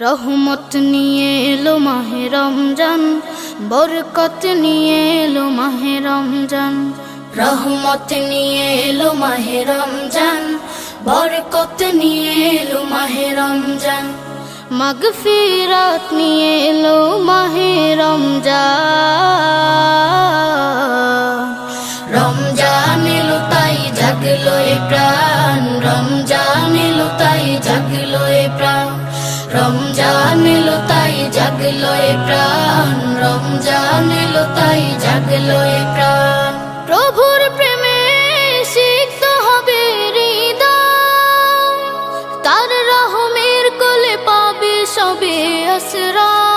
রহমত নিয়ে এলো মাহে রমজান, বরকত নিয়ে এলো মাহে রমজান। রহমত নিয়ে এলো মাহে রমজান, বরকত নিয়ে এলো মাহে রমজান। মাগফিরাত নিয়ে এলো মাহে রমজান। রমজান এলো তাই জাগলো এ প্রাণ, রমজান এলো তাই জাগলো এ প্রাণ। রমজান এলো তাই জাগলো এ প্রাণ, রমজান এলো তাই জাগলো এ প্রাণ। প্রভুর প্রেমে সিক্ত হবে হৃদয়, তার রহমের কোলে পাবে সবে আশ্রয়।